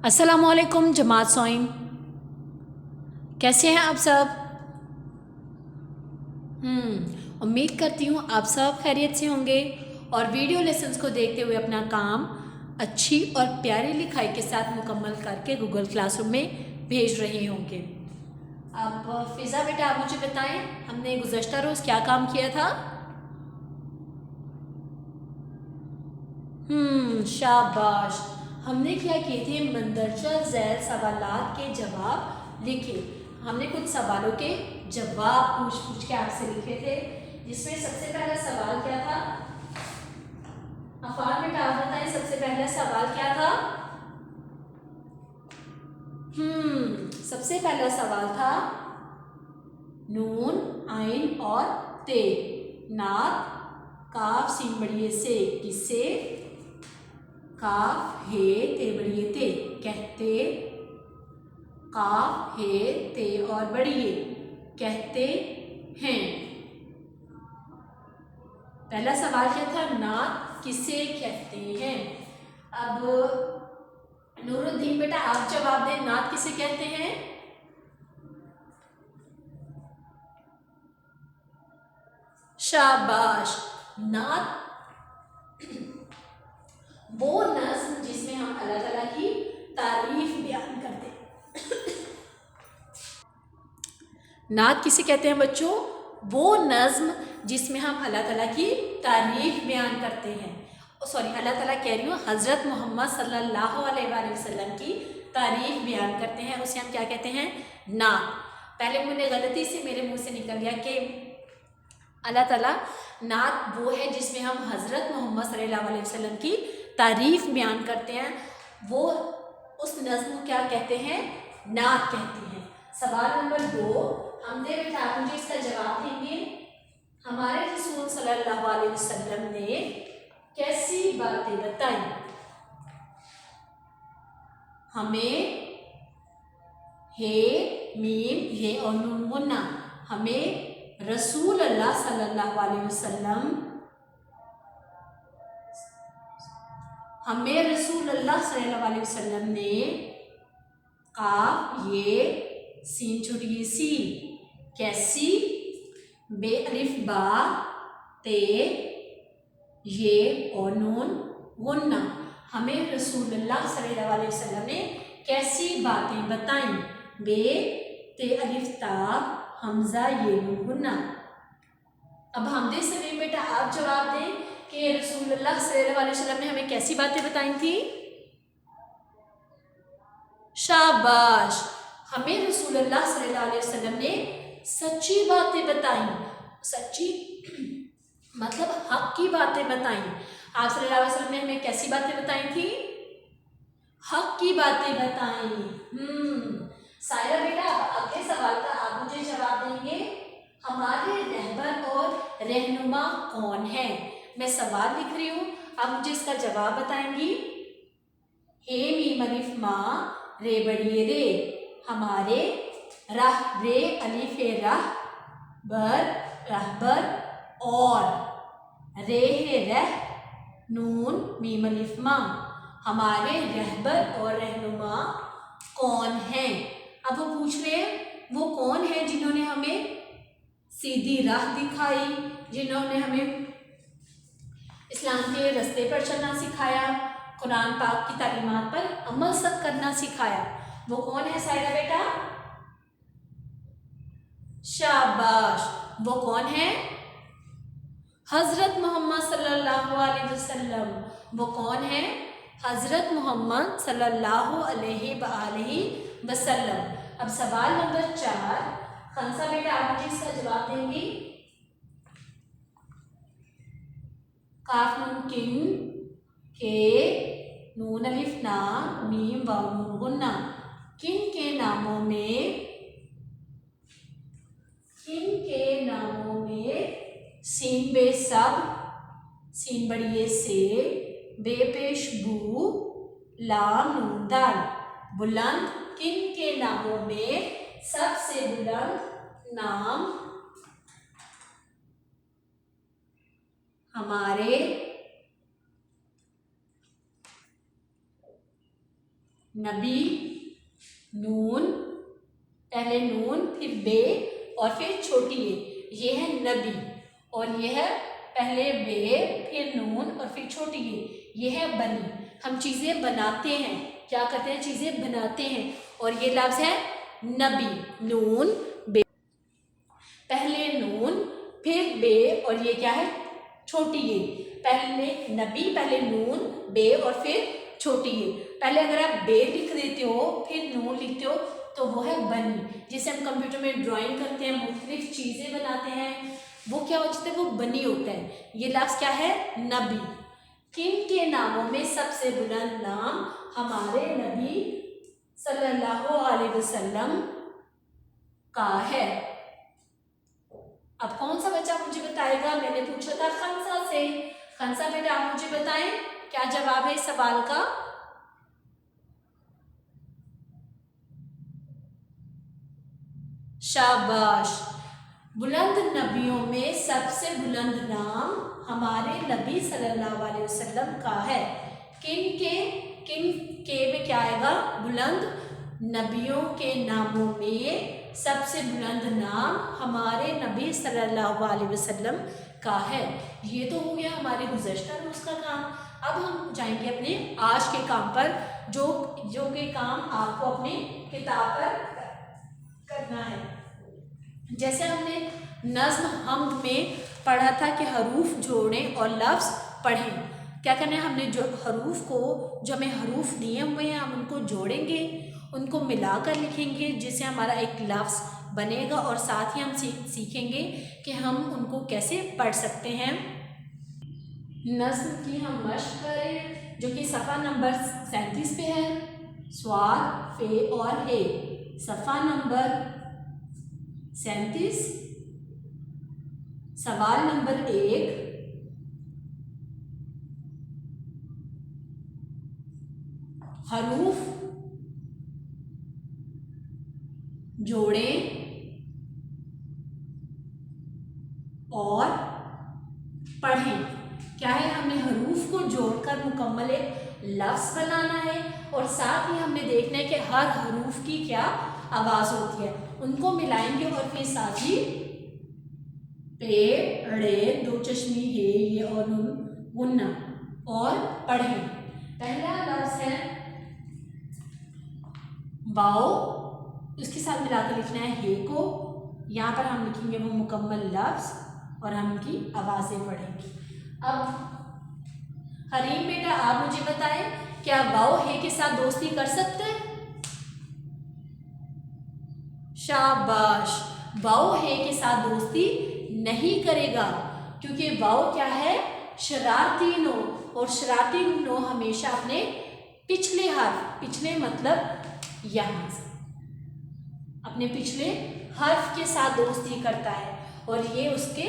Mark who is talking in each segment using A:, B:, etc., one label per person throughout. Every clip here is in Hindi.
A: अस्सलामुअलैकुम जमात सोइन, कैसे हैं आप सब। उम्मीद करती हूँ आप सब खैरियत से होंगे और वीडियो लेसन्स को देखते हुए अपना काम अच्छी और प्यारी लिखाई के साथ मुकम्मल करके गूगल क्लासरूम में भेज रहे होंगे। अब फ़िज़ा बेटा आप मुझे बताएं, हमने गुज़श्ता रोज़ क्या काम किया था। शाबाश। हमने क्या किए थे, मंदरजा झैल सवालात के जवाब लिखे। हमने कुछ सवालों के जवाब पूछ के आपसे लिखे थे, जिसमें सबसे पहला सवाल क्या था। अफान बेटा आप बताएं, सबसे पहला सवाल क्या था। सबसे पहला सवाल था नून आइन और ते, नात काफ सीन बड़िए से किसे, काफ हे ते बड़िए ते कहते, काफ हे ते और बड़िए कहते हैं। पहला सवाल क्या था, नात किसे कहते हैं। अब नूरुद्दीन बेटा आप जवाब दें, नात किसे कहते हैं। शाबाश। नात वो नज़्म जिसमें हम अल्लाह ताला की तारीफ बयान करते हैं। नात किसे कहते हैं बच्चों, वो नज़्म जिसमें हम अल्लाह ताला की तारीफ बयान करते हैं। सॉरी, अल्लाह ताला कह रही हूँ, हज़रत मोहम्मद सल्लल्लाहु अलैहि वसल्लम की तारीफ बयान करते हैं, उसे हम क्या कहते हैं, नात। पहले मुझे गलती से मेरे मुंह से निकल गया कि अल्लाह ताला नात वो है जिसमें हम हज़रत मोहम्मद सल्लल्लाहु अलैहि वसल्लम की तारीफ बयान करते हैं, वो उस नज़्म को क्या कहते हैं, नात कहते हैं। सवाल नंबर 2, हमने बेटा आप मुझे इसका जवाब देंगे। हमारे रसूल सल्लल्लाहु अलैहि वसल्लम ने कैसी बातें बताई। हमें हे मीम हे और नून गुन्ना, हमें रसूल अल्लाह सल्लल्लाहु अलैहि वसल्लम, हमें रसूल अल्लाह सल्लल्लाहु अलैहि वसल्लम ने काफ ये सीन छुटी सी कैसी, बे अलिफ बा ते ये और नून गुन्ना, हमें रसूलुल्लाह सल्लल्लाहु अलैहि वसल्लम ने कैसी बातें बताई। बे ते अलिफ ता हमजा ये नून गुन्ना। अब हम दे सभी बेटा आप जवाब दें कि रसूलुल्लाह सल्लल्लाहु अलैहि वसल्लम ने हमें कैसी बातें बताई थी। शाबाश। हमें रसूलुल्लाह सल्लल्लाहु अलैहि वसल्लम ने सच्ची बातें बताई, सच्ची मतलब हक की बातें बताई। आप सल्लल्लाहु अलैहि वसल्लम ने हमें कैसी बातें बताई थी, हक की बातें बताई। सायरा बेटा अगले सवाल का आप मुझे जवाब देंगे, हमारे रहबर और रहनुमा कौन है। मैं सवाल लिख रही हूँ, आप मुझे इसका जवाब बताएंगी। हे मीम अलिफ मा रे बड़िए रे, हमारे राह रे अलिफ राह बर रहबर और रे है रह नून मीम अलिफ मा, हमारे रहबर और रहनुमा कौन हैं। अब वो पूछ रहे हैं वो कौन है जिन्होंने हमें सीधी राह दिखाई, जिन्होंने हमें इस्लाम के रास्ते पर चलना सिखाया, कुरान पाक की तालीमात पर अमल सब करना सिखाया। वो कौन है सायरा बेटा। शाबाश। वो कौन है, हज़रत मोहम्मद सल्लल्लाहु अलैहि वसल्लम। वो कौन है, हज़रत मोहम्मद सल्लल्लाहु अलैहि वसल्लम। अब सवाल नंबर 4, खंसा बेटा आप मुझे इसका जवाब देंगी। काफ नून किन के नून अलिफ ना मीम वाव नून गुन्ना, किन के नामों में, किन के नामों में सीन बे सब सीन बड़िए से बे पेश बू लाम नून दाल, बुलंद किन के नामों में सबसे बुलंद नाम हमारे नबी, नून, पहले नून फिर बे और फिर छोटी ये है नबी। और ये है पहले बे फिर नून और फिर छोटी ये है बनी। हम चीज़ें बनाते हैं, क्या करते हैं, चीज़ें बनाते हैं। और ये लफ्ज़ है नबी, नून बे, पहले नून फिर बे और ये क्या है, छोटी ये। पहले नबी, पहले नून बे और फिर छोटी ये। पहले अगर आप बे लिख देते हो फिर नून लिखते हो तो वो है बनी। जिसे हम कंप्यूटर में ड्राइंग करते हैं, मुख्तलिफ चीज़ें बनाते हैं, वो क्या हो जाता है, वो बनी होता है। ये लफ्ज़ क्या है, नबी। किन के नामों में सबसे बुलंद नाम हमारे नबी सल्लल्लाहु अलैहि वसल्लम का है। अब कौन सा बच्चा मुझे बताएगा? मैंने पूछा था खंसा से। खंसा बेटा आप मुझे बताएं क्या जवाब है इस सवाल का? शाबाश। बुलंद नबियों में सबसे बुलंद नाम हमारे नबी सल्लल्लाहु अलैहि वसल्लम का है। किन के में क्या आएगा? बुलंद नबियों के नामों में सबसे बुलंद नाम हमारे नबी सल्लल्लाहु अलैहि वसल्लम का है। ये तो हो गया हमारे गुज़श्ता रोज़ का काम। अब हम जाएंगे अपने आज के काम पर, जो कि काम आपको अपनी किताब पर करना है। जैसे हमने नज़्म हम्द में पढ़ा था कि हरूफ जोड़ें और लफ्ज़ पढ़ें। क्या करना है, हमने जो हरूफ को, जो हमें हरूफ दिए हुए हैं, हम उनको जोड़ेंगे, उनको मिलाकर लिखेंगे जिससे हमारा एक लफ्ज़ बनेगा। और साथ ही हम सीखेंगे कि हम उनको कैसे पढ़ सकते हैं। नज़्म की हम मश्क करें जो कि सफ़ा नंबर 37 पे है। स्वाद, फे और हे, सफ़ा नंबर 37, सवाल नंबर 1। हरूफ जोड़ें और पढ़ें। क्या है, हमने हरूफ को जोड़कर मुकम्मल एक लफ्ज़ बनाना है और साथ ही हमने देखना है कि हर हरूफ की क्या आवाज़ होती है। उनको मिलाएंगे और फिर साथ ही पे, ड़े, दो चश्मी, ये और नून, गुन्ना और पढ़ें। पहला लफ्ज़ है वाओ, उसके साथ मिलाकर लिखना है हे को। यहाँ पर हम लिखेंगे वो मुकम्मल लफ्ज़ और हम उनकी आवाज़ें पढ़ेंगे। अब हरीम बेटा आप मुझे बताएं क्या वाओ हे के साथ दोस्ती कर सकते हैं? शाबाश। वाओ हे के साथ दोस्ती नहीं करेगा क्योंकि वाओ क्या है, शरारती नो, और शरारती नो हमेशा अपने पिछले हर्फ, पिछले मतलब यहाँ से, अपने पिछले हर्फ के साथ दोस्ती करता है और ये उसके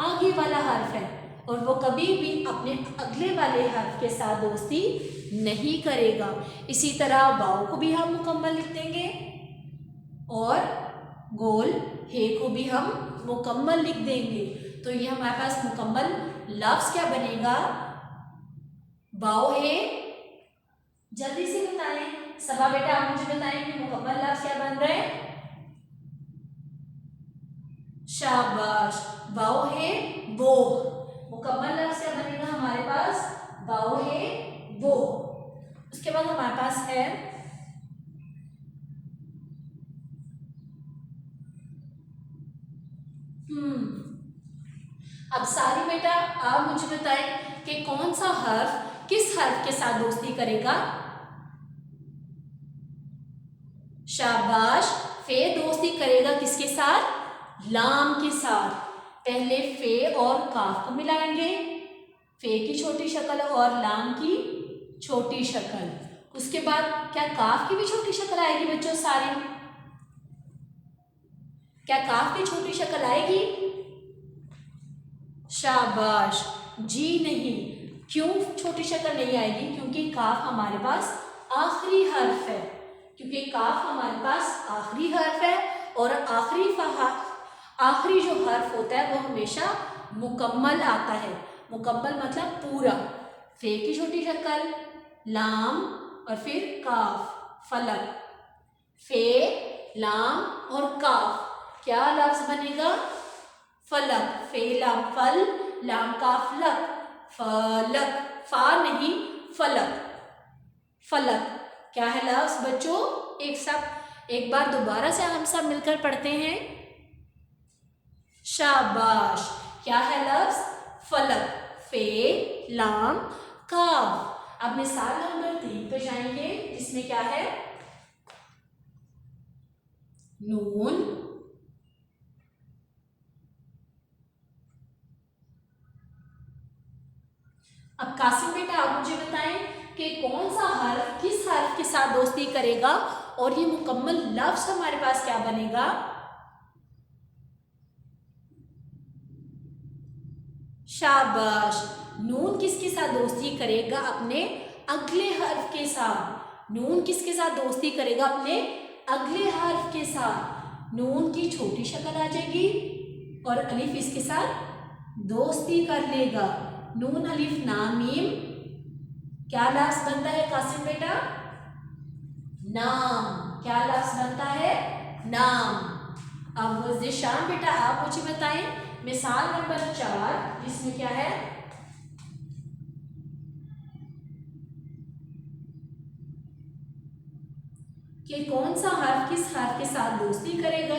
A: आगे वाला हर्फ है और वो कभी भी अपने अगले वाले हर्फ के साथ दोस्ती नहीं करेगा। इसी तरह वाओ को भी हम मुकम्मल लिख देंगे और गोल हे को भी हम मुकम्मल लिख देंगे। तो ये हमारे पास मुकम्मल लफ्ज़ क्या बनेगा, वाओ हे। जल्दी से बताएं सबा बेटा, आप मुझे बताएं कि मुकम्मल लफ्ज़ क्या बन रहा है? शाबाश। वाओ है वो, मुकम्मल लफ्ज़ क्या बनेगा हमारे पास? वाओ है वो। उसके बाद हमारे पास है अब सारी बेटा आप मुझे बताएं कि कौन सा हर्फ किस हर्फ के साथ दोस्ती करेगा? शाबाश। फे दोस्ती करेगा किसके साथ? लाम के साथ। पहले फे और काफ को मिलाएंगे, फे की छोटी शक्ल और लाम की छोटी शक्ल। उसके बाद क्या काफ की भी छोटी शक्ल आएगी बच्चों सारी? क्या काफ की छोटी शक्ल आएगी? शाबाश। जी नहीं। क्यों छोटी शक्ल नहीं आएगी? क्योंकि काफ हमारे पास आखिरी हर्फ है, क्योंकि काफ हमारे पास आखिरी हर्फ है और आखिरी जो हर्फ होता है वो हमेशा मुकम्मल आता है। मुकम्मल मतलब पूरा। फे की छोटी शक्ल, लाम और फिर काफ, फलक। फे लाम और काफ क्या लफ्ज बनेगा? फलक। फे लाम फल, लाम काफ लक, फलक। फा नहीं फलक, फलक क्या है लफ्ज बच्चों? एक बार दोबारा से हम सब मिलकर पढ़ते हैं। शाबाश। क्या है लफ्ज? फलक। फे लाम काफ। अब मिसाल नंबर 3 पे जाएंगे जिसमें क्या है? नून, अब कासिम बेटा आप मुझे बताएं कि कौन सा हर्फ किस हर्फ के साथ दोस्ती करेगा और ये मुकम्मल लफ्ज हमारे पास क्या बनेगा? शाबाश। नून किसके साथ दोस्ती करेगा? अपने अगले हर्फ के साथ। नून किसके साथ दोस्ती करेगा? अपने अगले हर्फ के साथ। नून की छोटी शक्ल आ जाएगी और अलिफ इसके साथ दोस्ती कर लेगा। नून अलिफ नाम मीम क्या लफ्ज बनता है कासिम बेटा? नाम। क्या लफ्ज बनता है? नाम। अब जिशान बेटा आप मुझे बताएं मिसाल नंबर 4 इसमें क्या है? कि कौन सा हर्फ किस हर्फ के साथ दोस्ती करेगा,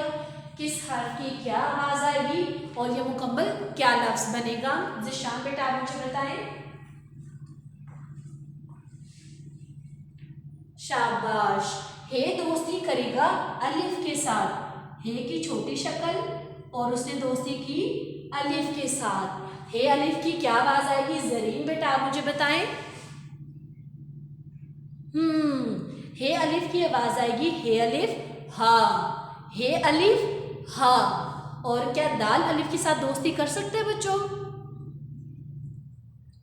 A: किस हर्फ की क्या आवाज आएगी और ये मुकम्मल क्या लफ्ज बनेगा? जिशान बेटा आप मुझे बताएं। शाबाश। हे दोस्ती करेगा अलिफ के साथ। हे की छोटी शक्ल और उसने दोस्ती की अलिफ के साथ। हे अलिफ की क्या आवाज आएगी? जरीन बेटा आप मुझे बताएं। हे अलिफ की आवाज आएगी हे अलिफ हा। हे अलिफ हा। और क्या दाल अलिफ के साथ दोस्ती कर सकते हैं बच्चों?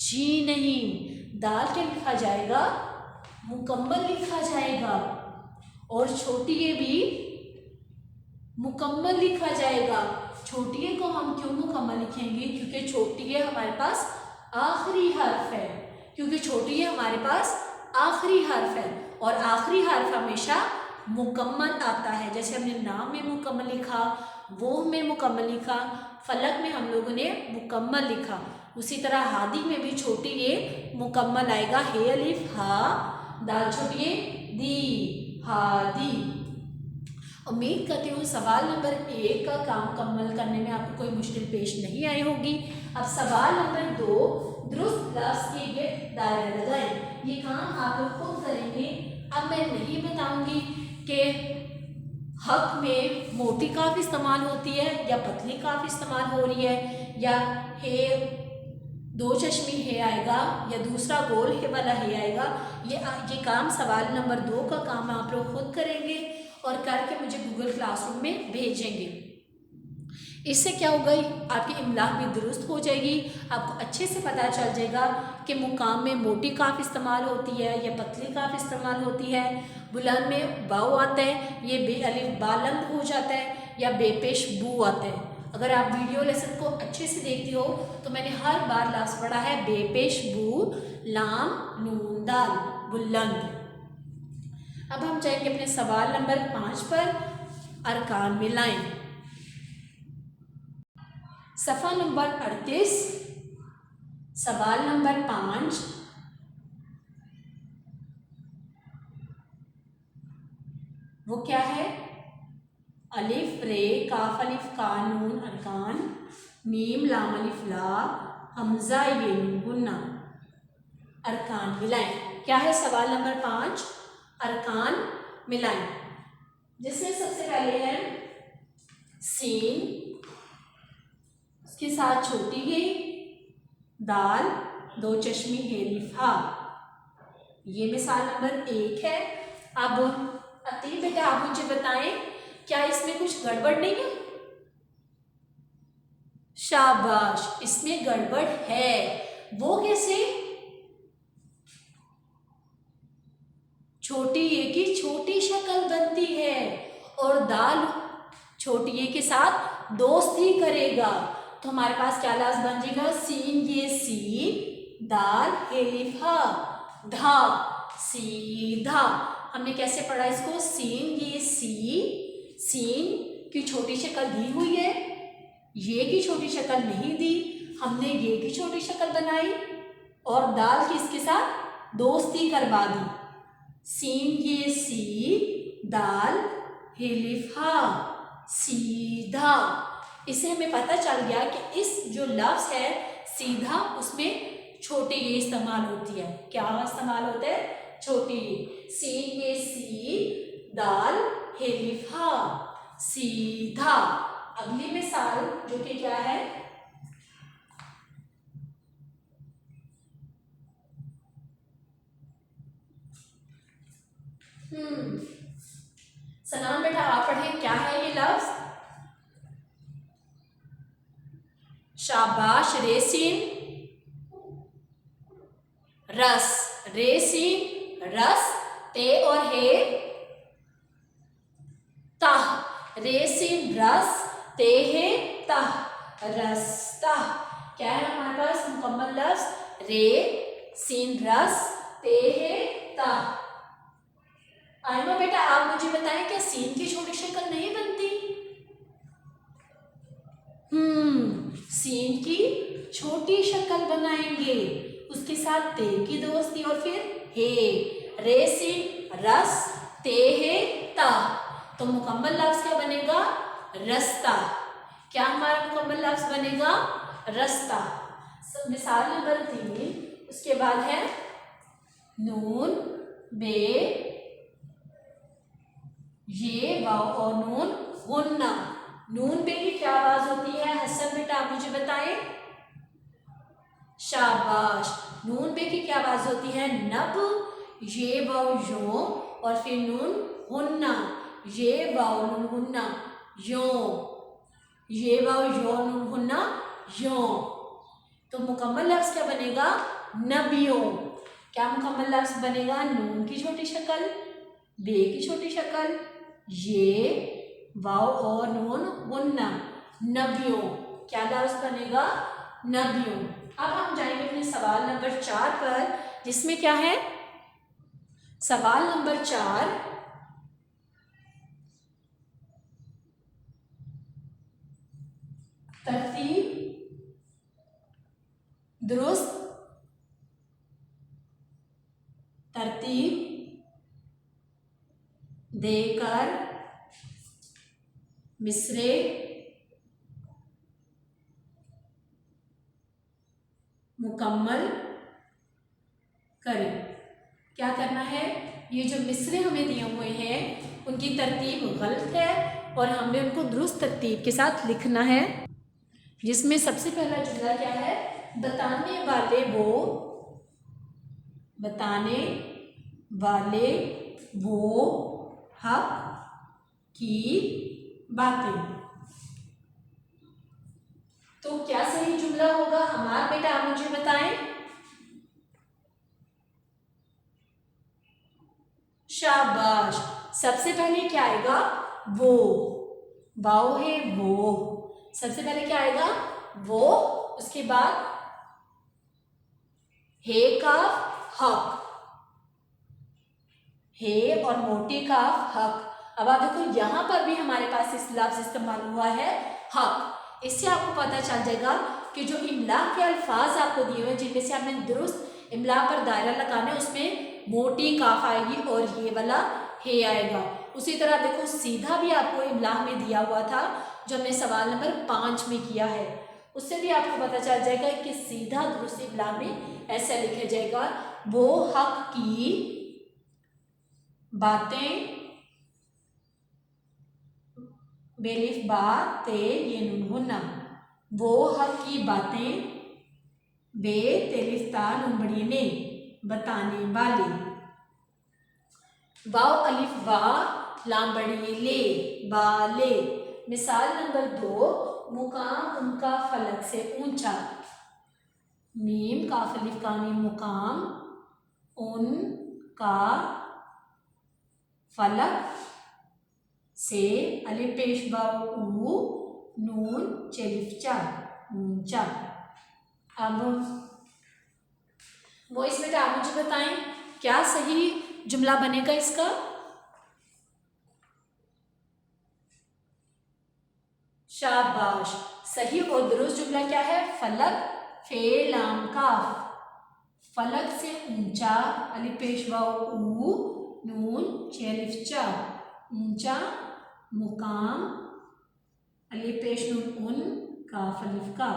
A: जी नहीं, दाल क्या लिखा जाएगा? मुकम्मल लिखा जाएगा। और छोटी ये भी मुकम्मल लिखा जाएगा। छोटी ए को हम क्यों मुकम्मल लिखेंगे? क्योंकि छोटी ए हमारे पास आखिरी हर्फ है। क्योंकि छोटी ए हमारे पास आखिरी हर्फ है और आखिरी हर्फ हमेशा मुकम्मल आता है। जैसे हमने नाम में मुकम्मल लिखा, वो में मुकम्मल लिखा, फलक में हम लोगों ने मुकम्मल लिखा, उसी तरह हादी में भी छोटी ए मुकम्मल आएगा। हे अलिफ हा, दाल छोटी ए दी, हादी। उम्मीद करती हूँ सवाल नंबर 1 का काम मुकम्मल करने में आपको कोई मुश्किल पेश नहीं आई होगी। अब सवाल नंबर 2 दुरुस्त लफ्ज़ के लिए दायरा लगाएं। ये काम आप लोग खुद करेंगे। अब मैं नहीं बताऊंगी कि हक में मोटी काफ इस्तेमाल होती है या पतली काफ इस्तेमाल हो रही है या हे दो चश्मी हे आएगा या दूसरा गोल हे वाला हे आएगा। ये काम सवाल नंबर 2 का काम आप लोग खुद करेंगे और करके मुझे गूगल क्लासरूम में भेजेंगे। इससे क्या होगा, आपकी इमला भी दुरुस्त हो जाएगी। आपको अच्छे से पता चल जाएगा कि मुकाम में मोटी काफ इस्तेमाल होती है या पतली काफ इस्तेमाल होती है। बुलंद में बाव आता है, ये बे अलिफ बालंद हो जाता है या बेपेश बू आता है। अगर आप वीडियो लेसन को अच्छे से देखती हो तो मैंने हर बार लफ्ज़ पढ़ा है बेपेश बू लाम नून दाल बुलंद। अब हम जाएंगे अपने सवाल नंबर 5 पर, अरकान मिलाएं। सफ़ा नंबर 38 सवाल नंबर 5। वो क्या है? अलिफ रे काफ अलिफ का नून अरकान, मीम लाम अलिफ ला हमजा ये नून गुन्ना। अरकान मिलाएं। क्या है सवाल नंबर 5? अरकान मिलाएं, जिसमें सबसे पहले है सीन, उसके साथ छोटी है दाल, दो चश्मी है लिफा। ये मिसाल नंबर 1 है। अब अतीब बेटा आप मुझे बताएं, क्या इसमें कुछ गड़बड़ नहीं है? शाबाश, इसमें गड़बड़ है। वो कैसे? छोटी ए की छोटी शक्ल बनती है और दाल छोटी ए के साथ दोस्ती करेगा तो हमारे पास क्या लफ्ज़ बन जाएगा? सीन ये सी, दाल एलिफ हा, धा, सीधा। हमने कैसे पढ़ा इसको, सीन, ये सीन की छोटी शक्ल दी हुई है, ये की छोटी शक्ल नहीं दी, हमने ये की छोटी शक्ल बनाई और दाल की इसके साथ दोस्ती करवा दी। सीन ये सी, दाल हिलिफ हा, सीधा। इससे हमें पता चल गया कि इस जो लफ्ज़ है सीधा, उसमें छोटी ये इस्तेमाल होती है। क्या इस्तेमाल होता है, छोटी ये। सीन ये सी, दाल हिलिफ हा, सीधा। अगली मिसाल जो कि क्या है, सनान बेटा आप पढ़े, क्या है ये लफ्ज, शाबाश, रेसिन रस, रेसिन रस, ते और हे ताह, रेसिन रस, ते हे ताह, रस्ता। क्या है हमारे पास मुकम्मल लफ्ज, रे सीन रस, ते हे ताह। आयमा बेटा आप मुझे बताएं, क्या सीन की छोटी शक्ल नहीं बनती, सीन की छोटी शक्ल बनाएंगे, उसके साथ ते की दोस्ती और फिर हे, रे सीन रस, ते हे ता, तो मुकम्मल लफ्ज क्या बनेगा, रास्ता। क्या हमारा मुकम्मल लफ्ज बनेगा, रास्ता। मिसाल नंबर 3, उसके बाद है नून बे ये वाव और नून गुन्ना। नून पे की क्या आवाज होती है हसन बेटा आप मुझे बताएं, शाबाश। नून पे की क्या आवाज होती है, नब, ये वाव यो और फिर नून गुन्ना, ये वाव नून गुन्ना यो, ये वाव यो नून गुन्ना यो। तो मुकम्मल लफ्ज क्या बनेगा, नबियों। क्या मुकम्मल लफ्ज बनेगा, नून की छोटी शक्ल, बे की छोटी शक्ल, ये वाव और नून गुन्ना, नबियों। क्या लफ्ज बनेगा, नबियों। अब हम जाएंगे अपने सवाल नंबर 4 पर, जिसमें क्या है, सवाल नंबर 4, तरतीब दुरुस्त, तरतीब देकर मिसरे मुकम्मल करें। क्या करना है, ये जो मिसरे हमें दिए हुए हैं उनकी तरतीब गलत है और हमें उनको दुरुस्त तरतीब के साथ लिखना है, जिसमें सबसे पहला जुमला क्या है, बताने वाले वो, बताने वाले वो हक की बातें। तो क्या सही जुमला होगा हमारा बेटा आप मुझे बताएं, शाबाश। सबसे पहले क्या आएगा, वो, वाओ है वो, सबसे पहले क्या आएगा, वो, उसके बाद हे का हक, हे और मोटे का हक। अब आप देखो यहां पर भी हमारे पास इस लफ्ज इस्तेमाल हुआ है हक। इससे आपको पता चल जाएगा कि जो इमला के अल्फाज आपको दिए हुए जिनमें से आपने दुरुस्त इमला पर दायरा लगाना है, उसमें मोटी काफ आएगी और ये वाला हे आएगा। उसी तरह देखो सीधा भी आपको इमला में दिया हुआ था, जो हमने सवाल नंबर 5 में किया है, उससे भी आपको पता चल जाएगा कि सीधा दुरुस्त इमला में ऐसा लिखा जाएगा, वो हक की बातें, बेलिफ बातें ये नून गुन्ना, वो हक की बातें, बे तेलिफ ता नून बड़ी ने, बताने वाले, वाव अलिफ वा लाम बड़ी ले, बाले। मिसाल नंबर 2, मुकाम उनका फलक से ऊंचा, मीम काफ अलिफ का मीम, मुकाम उनका फलक से, अलिफ पेश बाव ऊ, नून चलिफ चा, ऊंचा। अब वो इसमें आप मुझे बताएं क्या सही जुमला बनेगा इसका? शाबाश, सही और दुरुस्त जुमला क्या है? फलक फे लाम काफ, फलक से ऊंचा, अलिफ पेश वाव ऊ, नून चे अलिफ चा, ऊंचा, मुकाम, अलिफ पेश नून उन, काफ अलिफ का।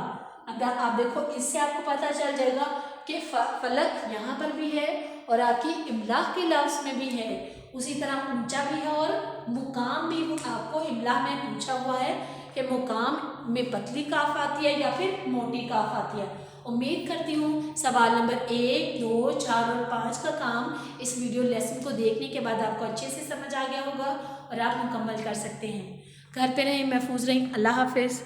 A: अगर आप देखो इससे आपको पता चल जाएगा कि फलक यहाँ पर भी है और आपकी इमला के लफ्ज़ में भी है, उसी तरह ऊंचा भी है और मुकाम भी। आपको इमला में पूछा हुआ है कि मुकाम में पतली काफ आती है या फिर मोटी काफ आती है। उम्मीद करती हूँ सवाल नंबर 1, 2, 4 और 5 का काम इस वीडियो लेसन को देखने के बाद आपको अच्छे से समझ आ गया होगा और आप मुकम्मल कर सकते हैं। घर पे रहें, महफूज रहें। अल्लाह हाफिज़।